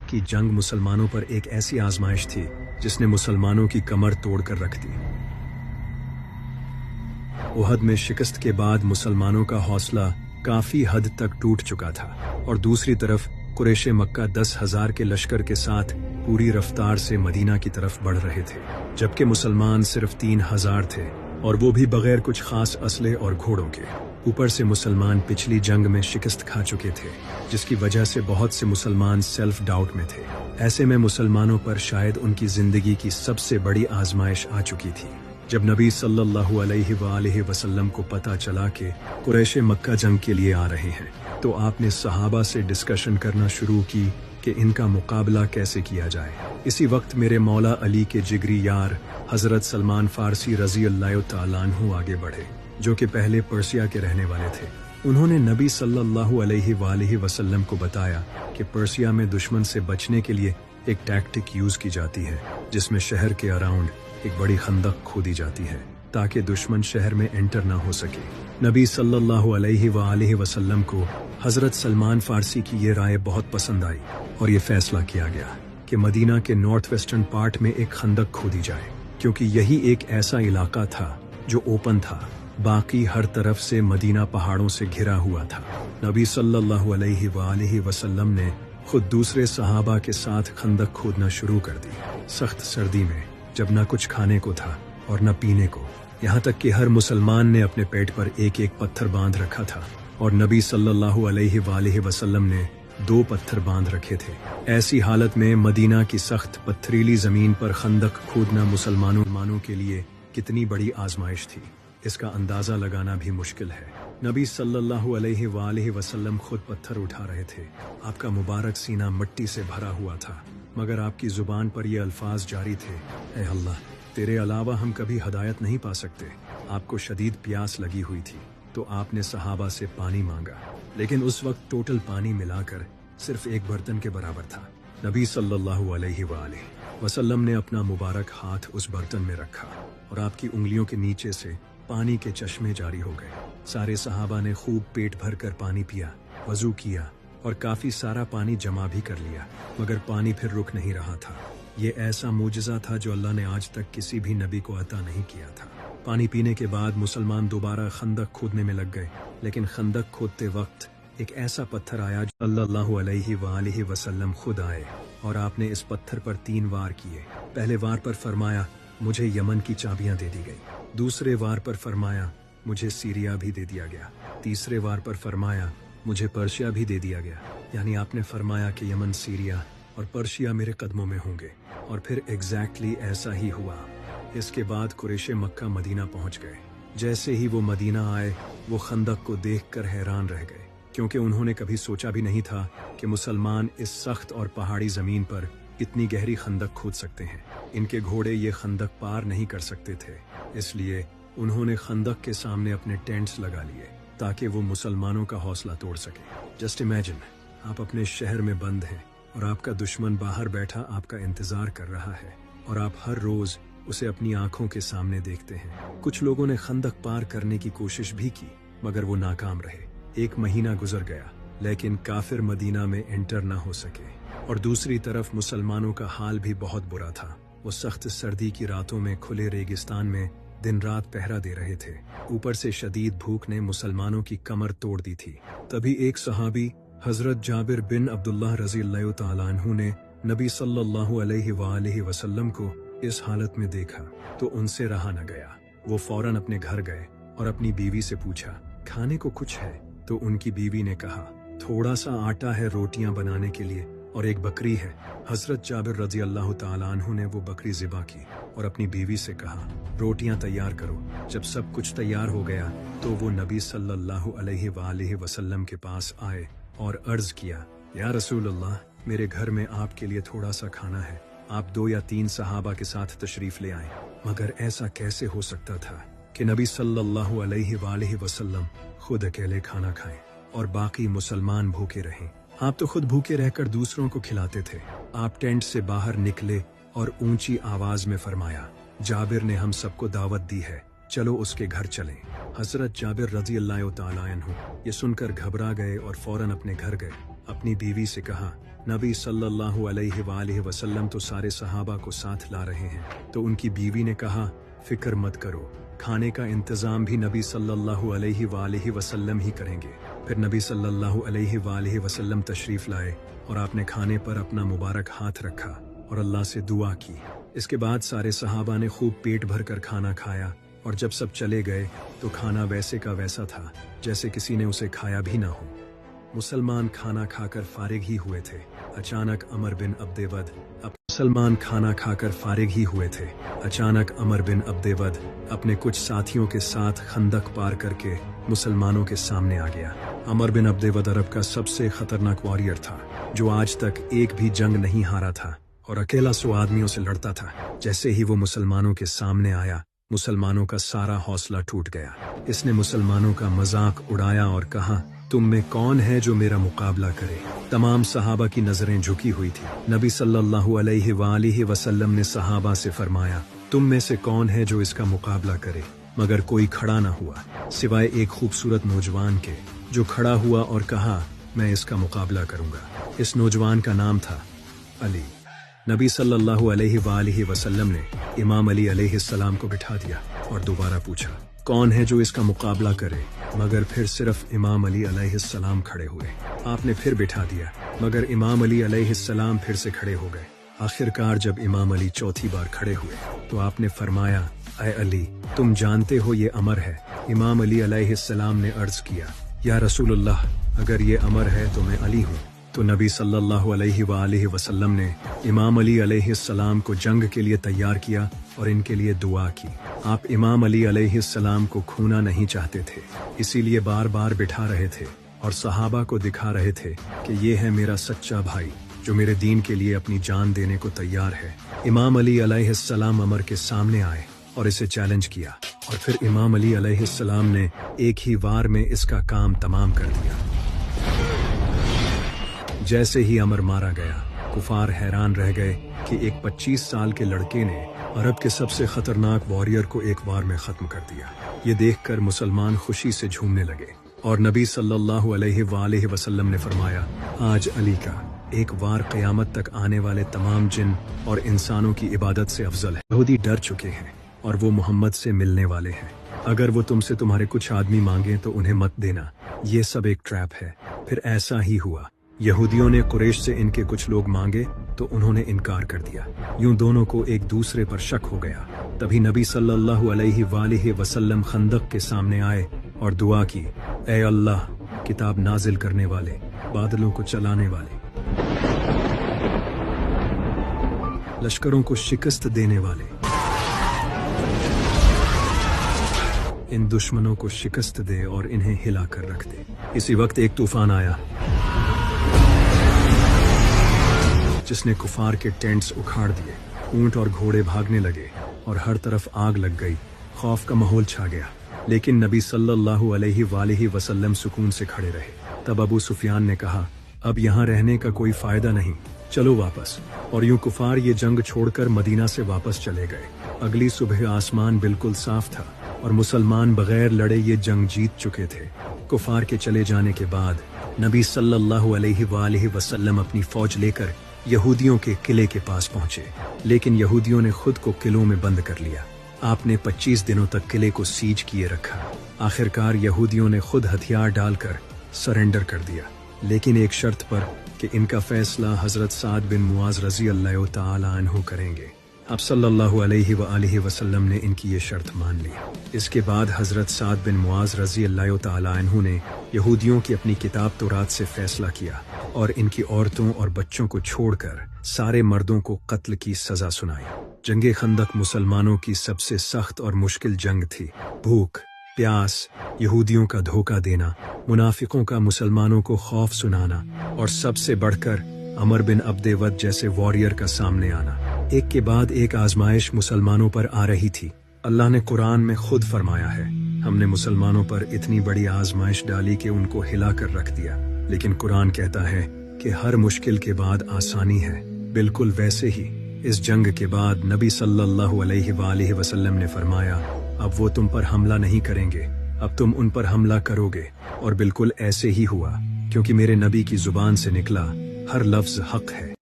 की जंग मुसलमानों पर एक ऐसी आजमाइश थी जिसने मुसलमानों की कमर तोड़कर रख दी। उहद में शिकस्त के बाद मुसलमानों का हौसला काफी हद तक टूट चुका था और दूसरी तरफ कुरैशे मक्का 10,000 के लश्कर के साथ पूरी रफ्तार से मदीना की तरफ बढ़ रहे थे, जबकि मुसलमान सिर्फ 3,000 थे और वो भी बगैर कुछ खास असले और घोड़ों के। ऊपर से मुसलमान पिछली जंग में शिकस्त खा चुके थे, जिसकी वजह से बहुत से मुसलमान सेल्फ डाउट में थे। ऐसे में मुसलमानों पर शायद उनकी जिंदगी की सबसे बड़ी आजमाइश आ चुकी थी। जब नबी सल्लल्लाहु अलैहि वसल्लम को पता चला कि कुरैशे मक्का जंग के लिए आ रहे हैं, तो आपने सहाबा से डिस्कशन करना शुरू की कि इनका मुकाबला कैसे किया जाए। इसी वक्त मेरे मौला अली के जिगरी यार हजरत सलमान फारसी रजी अल्लाह तआला अन्हु आगे बढ़े, जो कि पहले पर्सिया के रहने वाले थे। उन्होंने नबी सल्लल्लाहु अलैहि वसल्लम को बताया कि पर्सिया में दुश्मन से बचने के लिए एक टैक्टिक यूज की जाती है, जिसमें शहर के अराउंड एक बड़ी खंदक खोदी जाती है ताकि दुश्मन शहर में एंटर ना हो सके। नबी सल्लल्लाहु अलैहि वसल्लम को हजरत सलमान फारसी की ये राय बहुत पसंद आई और ये फैसला किया गया कि मदीना के नॉर्थ वेस्टर्न पार्ट में एक खंदक खोदी जाए, क्योंकि यही एक ऐसा इलाका था जो ओपन था। बाकी हर तरफ से मदीना पहाड़ों से घिरा हुआ था। नबी सल्लल्लाहु अलैहि वसल्लम ने खुद दूसरे सहाबा के साथ खंदक खोदना शुरू कर दी। सख्त सर्दी में, जब न कुछ खाने को था और न पीने को, यहाँ तक कि हर मुसलमान ने अपने पेट पर एक एक पत्थर बांध रखा था और नबी सल्लल्लाहु अलैहि वसल्लम ने 2 पत्थर बांध रखे थे। ऐसी हालत में मदीना की सख्त पथरीली जमीन पर खंदक खोदना मुसलमानों के लिए कितनी बड़ी आजमाइश थी, इसका अंदाजा लगाना भी मुश्किल है। नबी सल्लल्लाहु अलैहि वसल्लम खुद पत्थर उठा रहे थे। आपका मुबारक सीना मिट्टी से भरा हुआ था, मगर आपकी जुबान पर ये अल्फाज जारी थे, ऐ अल्लाह, तेरे अलावा हम कभी हदायत नहीं पा सकते। आपको शदीद प्यास लगी हुई थी तो आपने सहाबा से पानी मांगा, लेकिन उस वक्त टोटल पानी मिलाकर सिर्फ एक बर्तन के बराबर था। नबी सल्लल्लाहु अलैहि वसल्लम ने अपना मुबारक हाथ उस बर्तन में रखा और आपकी उंगलियों के नीचे से पानी के चश्मे जारी हो गए। सारे सहाबा ने खूब पेट भर कर पानी पिया, वजू किया और काफी सारा पानी जमा भी कर लिया, मगर पानी फिर रुक नहीं रहा था। ये ऐसा मूजिज़ा था जो अल्लाह ने आज तक किसी भी नबी को अता नहीं किया था। पानी पीने के बाद मुसलमान दोबारा खंदक खोदने में लग गए, लेकिन खंदक खोदते वक्त एक ऐसा पत्थर आया जो सल्लल्लाहु अलैहि वसल्लम खुद आए और आपने इस पत्थर पर 3 वार किए। पहले वार पर फरमाया, मुझे यमन की चाबियां दे दी गई। दूसरे वार पर फरमाया, मुझे सीरिया भी दे दिया गया। तीसरे वार पर फरमाया, मुझे पर्शिया भी दे दिया गया। यानी आपने फरमाया कि यमन, सीरिया और पर्शिया मेरे कदमों में होंगे, और फिर एग्जैक्टली ऐसा ही हुआ। इसके बाद कुरैशे मक्का मदीना पहुंच गए। जैसे ही वो मदीना आए, वो खंदक को देखकर हैरान रह गए, क्योंकि उन्होंने कभी सोचा भी नहीं था कि मुसलमान इस सख्त और पहाड़ी जमीन पर इतनी गहरी खंदक खोद सकते हैं। इनके घोड़े ये खंदक पार नहीं कर सकते थे, इसलिए उन्होंने खंदक के सामने अपने टेंट्स लगा लिए ताकि वो मुसलमानों का हौसला तोड़ सके। जस्ट इमेजिन, आप अपने शहर में बंद हैं और आपका दुश्मन बाहर बैठा आपका इंतजार कर रहा है और आप हर रोज उसे अपनी आंखों के सामने देखते हैं। कुछ लोगों ने खंदक पार करने की कोशिश भी की, मगर वो नाकाम रहे। 1 महीना गुजर गया, लेकिन काफिर मदीना में एंटर ना हो सके। और दूसरी तरफ मुसलमानों का हाल भी बहुत बुरा था। वो सख्त सर्दी की रातों में खुले रेगिस्तान में दिन रात पहरा दे रहे थे। ऊपर से शदीद भूख ने मुसलमानों की कमर तोड़ दी थी। तभी एक सहाबी हजरत जाबिर बिन अब्दुल्लाह रज़ी अल्लाह तआला अन्हु ने नबी सल्लल्लाहु अलैहि वसल्लम को इस हालत में देखा तो उनसे रहा न गया। वो फौरन अपने घर गए और अपनी बीवी से पूछा, खाने को कुछ है? तो उनकी बीवी ने कहा, थोड़ा सा आटा है रोटियां बनाने के लिए और एक बकरी है। हजरत जाबिर रज़ी अल्लाह तआला अन्हु ने वो बकरी ज़िबा की और अपनी बीवी से कहा, रोटियां तैयार करो। जब सब कुछ तैयार हो गया तो वो नबी सल्लल्लाहु अलैहि वसल्लम के पास आए और अर्ज किया, या रसूल अल्लाह, मेरे घर में आपके लिए थोड़ा सा खाना है। आप 2 या 3 सहाबा के साथ तशरीफ ले आए। मगर ऐसा कैसे हो सकता था कि नबी सल्लल्लाहु अलैहि वसल्लम खुद अकेले खाना खाएं और बाकी मुसलमान भूखे रहें। आप तो खुद भूखे रहकर दूसरों को खिलाते थे। आप टेंट से बाहर निकले और ऊंची आवाज में फरमाया, जाबिर ने हम सबको दावत दी है, चलो उसके घर चलें। हजरत जाबिर रज़ी अल्लाह तआला अन्हु ये सुनकर घबरा गए और फौरन अपने घर गए। अपनी बीवी से कहा, नबी सल्लल्लाहु अलैहि वालैहि वसल्लम तो सारे सहाबा को साथ ला रहे हैं, तो उनकी बीवी ने कहा, फिक्र मत करो, खाने का इंतजाम भी नबी सल्लल्लाहु अलैहि वालैहि वसल्लम ही करेंगे। फिर नबी सल्लल्लाहु अलैहि वालैहि वसल्लम तशरीफ लाए और आपने खाने पर अपना मुबारक हाथ रखा और अल्लाह से दुआ की। इसके बाद सारे सहाबा ने खूब पेट भर कर खाना खाया और जब सब चले गए तो खाना वैसे का वैसा था जैसे किसी ने उसे खाया भी ना हो। मुसलमान खाना खाकर फारिग ही हुए थे, अचानक अमर बिन अब्देवद अपने कुछ साथियों के साथ खंदक पार करके मुसलमानों के सामने आ गया। अमर बिन अब्देवद अरब का सबसे खतरनाक वॉरियर था, जो आज तक एक भी जंग नहीं हारा था और अकेला 100 आदमियों से लड़ता था। जैसे ही वो मुसलमानों के सामने आया, मुसलमानों का सारा हौसला टूट गया। इसने मुसलमानों का मजाक उड़ाया और कहा, तुम में कौन है जो मेरा मुकाबला करे। तमाम सहाबा की नजरें झुकी हुई थी। नबी सल्लल्लाहु अलैहि वालैहि वसल्लम ने सहाबा से फरमाया, तुम में से कौन है जो इसका मुकाबला करे। मगर कोई खड़ा न हुआ सिवाय एक खूबसूरत नौजवान के, जो खड़ा हुआ और कहा, मैं इसका मुकाबला करूंगा। इस नौजवान का नाम था अली। नबी सल्लल्लाहु अलैहि वालैहि वसल्लम ने इमाम अली अलैहिस्सलाम को बिठा दिया और दोबारा पूछा, कौन है जो इसका मुकाबला करे। मगर फिर सिर्फ इमाम अली अलैहिस्सलाम खड़े हुए। आपने फिर बिठा दिया, मगर इमाम अली अलैहिस्सलाम फिर से खड़े हो गए। आखिरकार जब इमाम अली चौथी बार खड़े हुए तो आपने फरमाया, ऐ अली, तुम जानते हो ये अमर है। इमाम अली अलैहिस्सलाम ने अर्ज किया, या रसूलुल्लाह, अगर ये अमर है तो मैं अली हूँ। तो नबी सल्लल्लाहु अलैहि वालैहि वसल्लम ने इमाम अली अलैहिस्सलाम को जंग के लिए तैयार किया और इनके लिए दुआ की। आप इमाम अली अलैहिस्सलाम को खूना नहीं चाहते थे, इसीलिए बार बार बिठा रहे थे और सहाबा को दिखा रहे थे कि ये है मेरा सच्चा भाई, जो मेरे दीन के लिए अपनी जान देने को तैयार है। इमाम अली अलैहिस्सलाम अमर के सामने आए और इसे चैलेंज किया और फिर इमाम अली अलैहिस्सलाम ने एक ही वार में इसका काम तमाम कर दिया। जैसे ही अमर मारा गया, कुफार हैरान रह गए कि एक 25 साल के लड़के ने अरब के सबसे खतरनाक वॉरियर को एक वार में खत्म कर दिया। ये देखकर मुसलमान खुशी से झूमने लगे और नबी सल्लल्लाहु अलैहि वालैहि वसल्लम ने फरमाया, आज अली का एक वार क़यामत तक आने वाले तमाम जिन और इंसानों की इबादत से अफजल है। यहूदी डर चुके हैं और वो मोहम्मद से मिलने वाले हैं। अगर वो तुमसे तुम्हारे कुछ आदमी मांगे तो उन्हें मत देना, ये सब एक ट्रैप है। फिर ऐसा ही हुआ। यहूदियों ने कुरैश से इनके कुछ लोग मांगे तो उन्होंने इनकार कर दिया। यूं दोनों को एक दूसरे पर शक हो गया। तभी नबी सल्लल्लाहु अलैहि वालैहि वसल्लम खंदक के सामने आए और दुआ की, ऐ अल्लाह, किताब नाजिल करने वाले, बादलों को चलाने वाले, लश्करों को शिकस्त देने वाले, इन दुश्मनों को शिकस्त दे और इन्हें हिला कर रख दे। इसी वक्त एक तूफान आया जिसने कुफार के टेंट्स उखाड़ दिए। ऊंट और घोड़े भागने लगे और हर तरफ आग लग गई। खौफ का माहौल छा गया, लेकिन नबी सल्लल्लाहु अलैहि वालैहि वसल्लम सुकून से खड़े रहे। तब अबू सुफियान ने कहा, अब यहाँ रहने का कोई फायदा नहीं, चलो वापस। और यूं कुफार ये जंग छोड़कर मदीना से वापस चले गए। अगली सुबह आसमान बिल्कुल साफ था और मुसलमान बगैर लड़े ये जंग जीत चुके थे। कुफार के चले जाने के बाद नबी सल्लल्लाहु अलैहि वालैहि वसल्लम अपनी फौज लेकर यहूदियों के किले के पास पहुंचे, लेकिन यहूदियों ने खुद को किलों में बंद कर लिया। आपने 25 दिनों तक किले को सीज किए रखा। आखिरकार यहूदियों ने खुद हथियार डालकर सरेंडर कर दिया, लेकिन एक शर्त पर कि इनका फैसला हजरत साद बिन मुआज रजी अल्लाह तआला अन्हु करेंगे। अब सल्लल्लाहु अलैहि वालैहि वसल्लम ने इनकी ये शर्त मान ली। इसके बाद हजरत साद बिन मुआज रजी अल्लाह तआला अन्हु ने यहूदियों की अपनी किताब तौरात से फैसला किया और इनकी औरतों और बच्चों को छोड़कर सारे मर्दों को कत्ल की सजा सुनाई। जंगे खंदक मुसलमानों की सबसे सख्त और मुश्किल जंग थी। भूख, प्यास, यहूदियों का धोखा देना, मुनाफिकों का मुसलमानों को खौफ सुनाना और सबसे बढ़कर अमर बिन अब्देवद जैसे वॉरियर का सामने आना। एक के बाद एक आजमाइश मुसलमानों पर आ रही थी। अल्लाह ने कुरान में खुद फरमाया है, हमने मुसलमानों पर इतनी बड़ी आजमाइश डाली कि उनको हिला कर रख दिया। लेकिन कुरान कहता है कि हर मुश्किल के बाद आसानी है। बिल्कुल वैसे ही इस जंग के बाद नबी सल्लल्लाहु अलैहि वालैहि वसल्लम ने फरमाया, अब वो तुम पर हमला नहीं करेंगे, अब तुम उन पर हमला करोगे। और बिल्कुल ऐसे ही हुआ, क्योंकि मेरे नबी की जुबान से निकला, ہر لفظ حق ہے۔